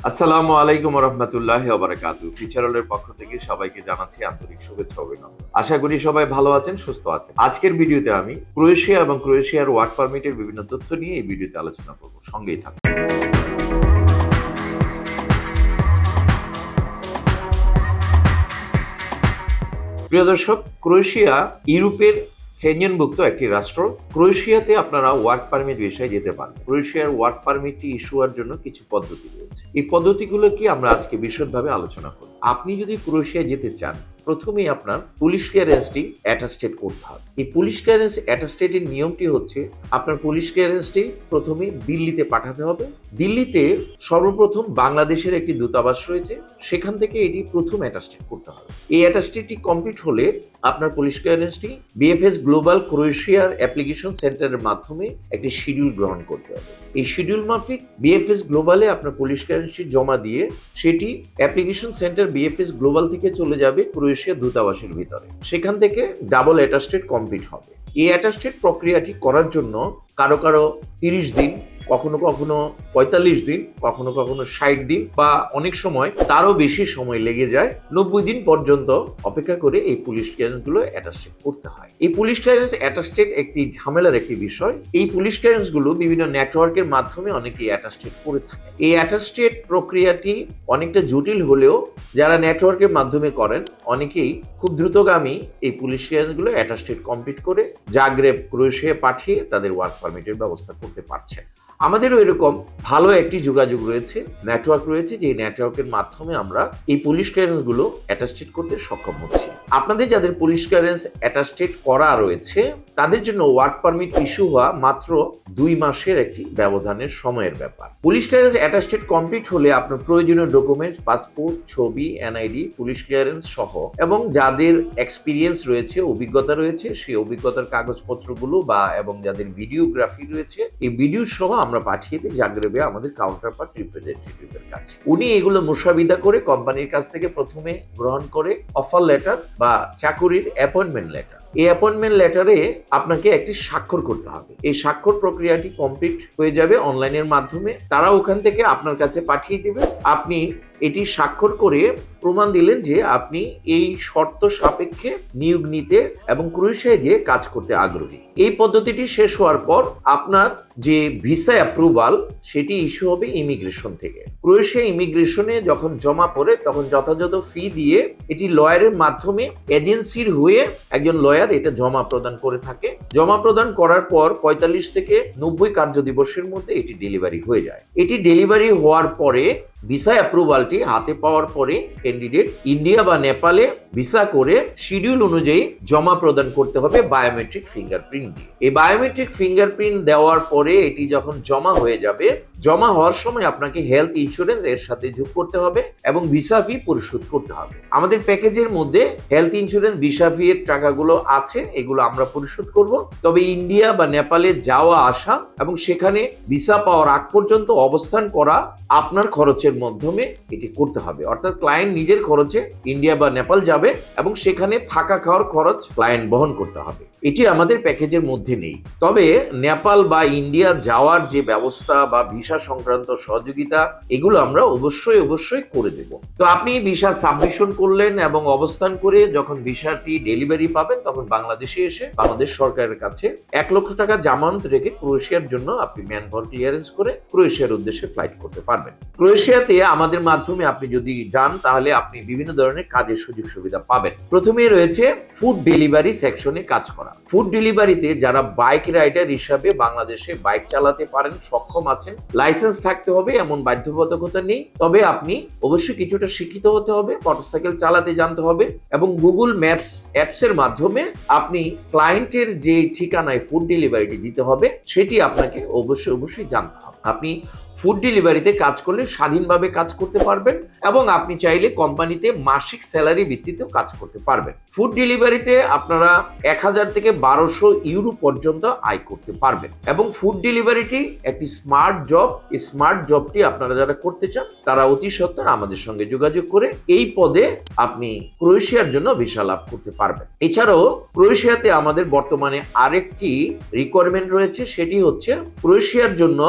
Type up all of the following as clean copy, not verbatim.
আসসালামু আলাইকুম রহমতুল্লাহি ওয়া বারাকাতুহু। ফিচারলের পক্ষ থেকে সবাইকে জানাচ্ছি আন্তরিক শুভেচ্ছা ও অভিনন্দন। আশা করি সবাই ভালো আছেন, সুস্থ আছেন। আজকের ভিডিওতে আমি ক্রোয়েশিয়া এবং ক্রোয়েশিয়ার ওয়ার্ক পারমিটের বিভিন্ন তথ্য নিয়ে এই ভিডিওতে আলোচনা করব। সঙ্গেই থাকুন। প্রিয় দর্শক, ক্রোয়েশিয়া ইউরোপের সেনজেনভুক্ত একটি রাষ্ট্র। ক্রোয়েশিয়াতে আপনারা ওয়ার্ক পারমিট ভিসায় যেতে পারেন। ক্রোয়েশিয়ার ওয়ার্ক পারমিটটি ইস্যু হওয়ার জন্য কিছু পদ্ধতি রয়েছে। এই পদ্ধতিগুলো কি আমরা আজকে বিশদভাবে আলোচনা করব। আপনি যদি ক্রোয়েশিয়া যেতে চান, প্রথমেই আপনার পুলিশ ক্লিয়ারেন্সটি অ্যাটাস্টেড করতে হবে। এই পুলিশ ক্লিয়ারেন্স অ্যাটাস্টেডের নিয়মটি হচ্ছে, আপনার পুলিশ ক্লিয়ারেন্সটি প্রথমে দিল্লিতে পাঠাতে হবে। দিল্লিতে সর্বপ্রথম বাংলাদেশের একটি দূতাবাস রয়েছে, সেখান থেকে এটি প্রথম অ্যাটাস্টেড করতে হবে। এই অ্যাটাস্টেডটি কমপ্লিট হলে আপনার পুলিশ ক্লিয়ারেন্সটি বিএফএস গ্লোবাল ক্রোয়েশিয়ার অ্যাপ্লিকেশন সেন্টারের মাধ্যমে একটি শিডিউল গ্রহণ করতে হবে। এই শিডিউল মাফিক বিএফএস গ্লোবালে আপনার পুলিশ ক্লিয়ারেন্সটি জমা দিয়ে সেটি অ্যাপ্লিকেশন সেন্টার বিএফএস গ্লোবাল থেকে চলে যাবে ক্রোয়েশিয়া দূতাবাসের ভিতরে। সেখান থেকে ডাবল অ্যাটাস্টেড কমপ্লিট হবে। এই অ্যাটাস্টেড প্রক্রিয়াটি করার জন্য কারো কারো 30 দিন, কখনো কখনো 45 দিন, কখনো কখনো 60 দিন বা অনেক সময় তারও বেশি সময় লেগে যায়। 90 দিন পর্যন্ত অপেক্ষা করে এই পুলিশ ক্লিয়ারেন্স গুলো অ্যাটাস্টেড করতে হয়। এই পুলিশ ক্লিয়ারেন্স অ্যাটাস্টেড একটি ঝামেলার একটি বিষয়। এই পুলিশ ক্লিয়ারেন্স গুলো বিভিন্ন নেটওয়ার্কের মাধ্যমে অনেকেই অ্যাটাস্টেড করে থাকে। এই অ্যাটাস্টেড প্রক্রিয়াটি অনেকটা জটিল হলেও যারা নেটওয়ার্কের মাধ্যমে করেন অনেকেই খুব দ্রুতগামী এই পুলিশ ক্লিয়ারেন্স গুলো অ্যাটাস্টেড কমপ্লিট করে জাগ্রেব ক্রোয়েশিয়া পাঠিয়ে তাদের ওয়ার্ক পারমিটের ব্যবস্থা করতে পারছে। আমাদেরও এরকম ভালো একটি যোগাযোগ রয়েছে, নেটওয়ার্ক রয়েছে, যে নেটওয়ার্কের মাধ্যমে আমরা এই পুলিশ ক্লিয়ারেন্স গুলো অ্যাটাস্টেড করতে সক্ষম হচ্ছি। আপনাদের যাদের পুলিশ ক্লিয়ারেন্স অ্যাটাস্টেড করা রয়েছে তাদের জন্য ওয়ার্ক পারমিট ইস্যু হওয়া মাত্র 2 মাসের একটি ব্যবধানের সময়ের ব্যাপার। পুলিশ ক্লিয়ারেন্স অ্যাটাস্টেড কমপ্লিট হলে আপনার প্রয়োজনীয় ডকুমেন্টস, পাসপোর্ট, ছবি, এনআইডি, পুলিশ ক্লিয়ারেন্স সহ এবং যাদের এক্সপিরিয়েন্স রয়েছে, অভিজ্ঞতা রয়েছে, সেই অভিজ্ঞতার কাগজপত্রগুলো এবং যাদের ভিডিওগ্রাফি রয়েছে, এই ভিডিও সহ আমরা পাঠিয়ে দিই জাগ্রেবে আমাদের কাউন্টার পার্ট রিপ্রেজেন্টেটিভের কাছে। উনি এগুলো মুসাবিদা করে কোম্পানির কাছ থেকে প্রথমে গ্রহণ করে অফার লেটার বা চাকুরির অ্যাপয়েন্টমেন্ট লেটার। এই অ্যাপয়েন্টমেন্ট লেটারে আপনাকে একটি স্বাক্ষর করতে হবে। এই স্বাক্ষর প্রক্রিয়াটি কমপ্লিট হয়ে যাবে অনলাইনের মাধ্যমে। তারা ওখান থেকে আপনার কাছে পাঠিয়ে দিবে। আপনি এটি স্বাক্ষর করে প্রমাণ দিলেন যে আপনি এই শর্ত সাপেক্ষে নিয়োগ নিতে এবং ক্রোয়েশিয়ায় গিয়ে কাজ করতে আগ্রহী। এই পদ্ধতিটি শেষ হওয়ার পর আপনার যে ভিসা অ্যাপ্রুভাল সেটি ইস্যু হবে ইমিগ্রেশন থেকে। ক্রোয়েশিয়া ইমিগ্রেশনে যখন জমা পড়ে তখন যথাযথ ফি দিয়ে এটি লয়ারের মাধ্যমে এজেন্সির হয়ে একজন লয়ার এটা জমা প্রদান করে থাকে। জমা প্রদান করার পর 45 থেকে 90 কার্য দিবসের মধ্যে এটি ডেলিভারি হয়ে যায়। এটি ডেলিভারি হওয়ার পরে ভিসা অ্যাপ্রুভালটি হাতে পাওয়ার পরে ক্যান্ডিডেট ইন্ডিয়া বা নেপালে ভিসা করে শিডিউল অনুযায়ী জমা প্রদান করতে হবে বায়োমেট্রিক ফিঙ্গারপ্রিন্ট দিয়ে। এই বায়োমেট্রিক ফিঙ্গারপ্রিন্ট দেওয়ার পরে এটি যখন জমা হয়ে যাবে, জমা হওয়ার সময় আপনাকে হেলথ ইন্স্যুরেন্স এর সাথে যোগ করতে হবে এবং ভিসা ফি পরিশোধ করতে হবে। আমাদের প্যাকেজের মধ্যে হেলথ ইন্স্যুরেন্স, ভিসা ফি এর টাকাগুলো আছে, এগুলো আমরা পরিশোধ করব। তবে ইন্ডিয়া বা নেপালে যাওয়া আসা এবং সেখানে ভিসা পাওয়ার আগ পর্যন্ত অবস্থান করা আপনার খরচের মাধ্যমে এটি করতে হবে। অর্থাৎ ক্লায়েন্ট নিজের খরচে ইন্ডিয়া বা নেপাল যাবে এবং সেখানে থাকা খাওয়ার খরচ ক্লায়েন্ট বহন করতে হবে। এটি আমাদের প্যাকেজের মধ্যে নেই। তবে নেপাল বা ইন্ডিয়া যাওয়ার যে ব্যবস্থা বা ভিসা সংক্রান্ত সহযোগিতা, এগুলো আমরা অবশ্যই করে দেব। তো আপনি ভিসা সাবমিশন করলেন এবং অবস্থান করে যখন ভিসাটি ডেলিভারি পাবেন তখন বাংলাদেশে এসে বাংলাদেশ সরকারের কাছে 1 লক্ষ টাকা জামানত রেখে ক্রোয়েশিয়ার জন্য আপনি ম্যান পাওয়ার ক্লিয়ারেন্স করে ক্রোয়েশিয়ার উদ্দেশ্যে ফ্লাইট করতে পারবেন। ক্রোয়েশিয়াতে আমাদের মাধ্যমে আপনি যদি যান তাহলে আপনি বিভিন্ন ধরনের কাজের সুযোগ সুবিধা পাবেন। প্রথমে রয়েছে ফুড ডেলিভারি সেকশনে কাজ করা। ফুড ডেলিভারিতে যারা বাইক রাইডার হিসাবে বাংলাদেশে বাইক চালাতে পারেন, সক্ষম আছেন, লাইসেন্স থাকতে হবে এমন বাধ্যবাধকতা নেই। তবে আপনি অবশ্যই কিছুটা শিক্ষিত হতে হবে, মোটরসাইকেল চালাতে জানতে হবে এবং গুগল ম্যাপস অ্যাপসের মাধ্যমে আপনি ক্লায়েন্টের যে ঠিকানায় ফুড ডেলিভারিটি দিতে হবে সেটি আপনাকে অবশ্যই জানতে হবে। আপনি ফুড ডেলিভারিতে কাজ করলে স্বাধীনভাবে কাজ করতে পারবেন এবং আপনি চাইলে কোম্পানিতে মাসিক স্যালারি ভিত্তিতেও কাজ করতে পারবেন। ফুড ডেলিভারিতে আপনারা 1000 থেকে 1200 ইউরো পর্যন্ত আয় করতে পারবেন এবং ফুড ডেলিভারিটি একটি স্মার্ট জব। এই স্মার্ট জবটি আপনারা যারা করতে চান তারা অতি সত্বর আমাদের সঙ্গে যোগাযোগ করে এই পদে আপনি ক্রোয়েশিয়ার জন্য ভিসা লাভ করতে পারবেন। এছাড়াও ক্রোয়েশিয়াতে আমাদের বর্তমানে আরেকটি রিকোয়ারমেন্ট রয়েছে, সেটি হচ্ছে ক্রোয়েশিয়ার জন্য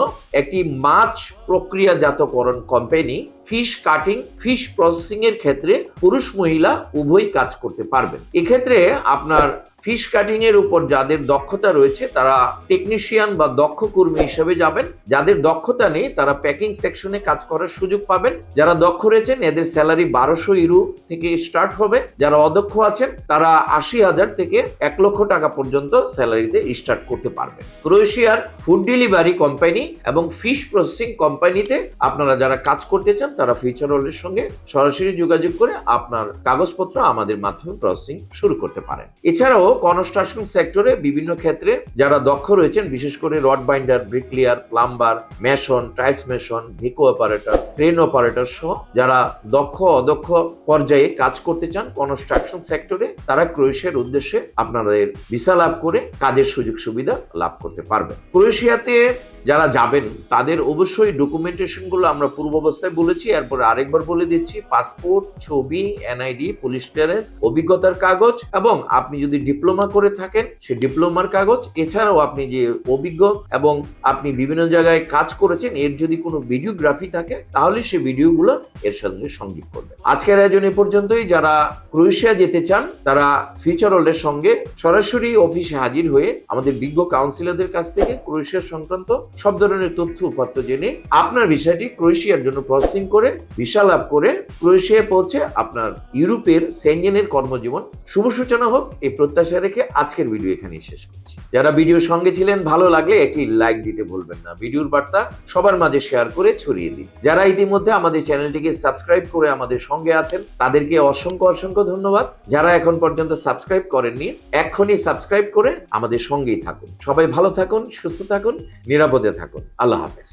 একটি মাছ প্রক্রিয়াজাতকরণ company, fish cutting, fish processing এর ক্ষেত্রে পুরুষ মহিলা উভয় কাজ করতে পারবেন। এক্ষেত্রে আপনার ফিশ কাটিং এর উপর যাদের দক্ষতা রয়েছে তারা টেকনিশিয়ান বা দক্ষ কর্মী হিসেবে যাবেন। যাদের দক্ষতা নেই তারা প্যাকিং সেকশনে কাজ করার সুযোগ পাবেন। যারা দক্ষ রয়েছেন এদের স্যালারি 1200 ইউরো থেকে স্টার্ট হবে। যারা অদক্ষ আছেন তারা 80,000 থেকে 1 লক্ষ টাকা পর্যন্ত স্যালারিতে স্টার্ট করতে পারবেন। ক্রোয়েশিয়ার ফুড ডেলিভারি কোম্পানি এবং ফিশ প্রসেসিং কোম্পানিতে আপনারা যারা কাজ করতে চান তারা ফিউচার রোলের সঙ্গে সরাসরি যোগাযোগ করে আপনার কাগজপত্র আমাদের মাধ্যমে প্রসেসিং শুরু করতে পারেন। এছাড়াও কনস্ট্রাকশন সেক্টরে বিভিন্ন ক্ষেত্রে যারা দক্ষ রয়েছেন, বিশেষ করে rod binder, bricklayer, plumber, mason, tiles mason, ভিকো অপারেটর, ক্রেন অপারেটর সহ যারা দক্ষ অদক্ষ পর্যায়ে কাজ করতে চান কনস্ট্রাকশন সেক্টরে, তারা ক্রোয়েশিয়ার উদ্দেশ্যে আপনাদের ভিসা লাভ করে কাজের সুযোগ সুবিধা লাভ করতে পারবেন। ক্রোয়েশিয়াতে যারা যাবেন তাদের অবশ্যই ডকুমেন্টেশন গুলো আমরা পূর্বাবস্থায় বলেছি, এরপরে আরেকবার বলে দিচ্ছি। পাসপোর্ট, ছবি, এনআইডি, পুলিশ ক্লিয়ারেন্স, অভিজ্ঞতার কাগজ এবং আপনি যদি ডিপ্লোমা করে থাকেন সে ডিপ্লোমার কাগজ। এছাড়াও আপনি যে অভিজ্ঞ এবং আপনি বিভিন্ন জায়গায় কাজ করেছেন এর যদি কোনো ভিডিওগ্রাফি থাকে তাহলে সে ভিডিওগুলো এর সঙ্গে সংযুক্ত করবেন। আজকের আয়োজন এ পর্যন্তই। যারা ক্রোয়েশিয়া যেতে চান তারা ফিউচার রোলের সঙ্গে সরাসরি অফিসে হাজির হয়ে আমাদের বিজ্ঞ কাউন্সিলরদের কাছ থেকে ক্রোয়েশিয়া সংক্রান্ত সব ধরনের তথ্য উপাত্ত জেনে আপনার ভিসাটি ক্রোয়েশিয়ার জন্য প্রসেসিং করে ভিসা লাভ করে ক্রোয়েশিয়ায় পৌঁছে আপনার ইউরোপের সেনজেনের কর্মজীবন শুভ সূচনা হোক এই প্রত্যাশা রেখে আজকের ভিডিও এখানেই শেষ করছি। যারা ভিডিওর সঙ্গে ছিলেন ভালো লাগলে একটি লাইক দিতে ভুলবেন না। ভিডিওর বার্তা সবার মাঝে শেয়ার করে ছড়িয়ে দিন। যারা ইতিমধ্যে আমাদের চ্যানেলটিকে সাবস্ক্রাইব করে আমাদের সঙ্গে আছেন তাদেরকে অসংখ্য অসংখ্য ধন্যবাদ। যারা এখন পর্যন্ত সাবস্ক্রাইব করেননি এক্ষুনি সাবস্ক্রাইব করে আমাদের সঙ্গেই থাকুন। সবাই ভালো থাকুন, সুস্থ থাকুন, নিরাপদে থাকুন। আল্লাহ হাফেজ।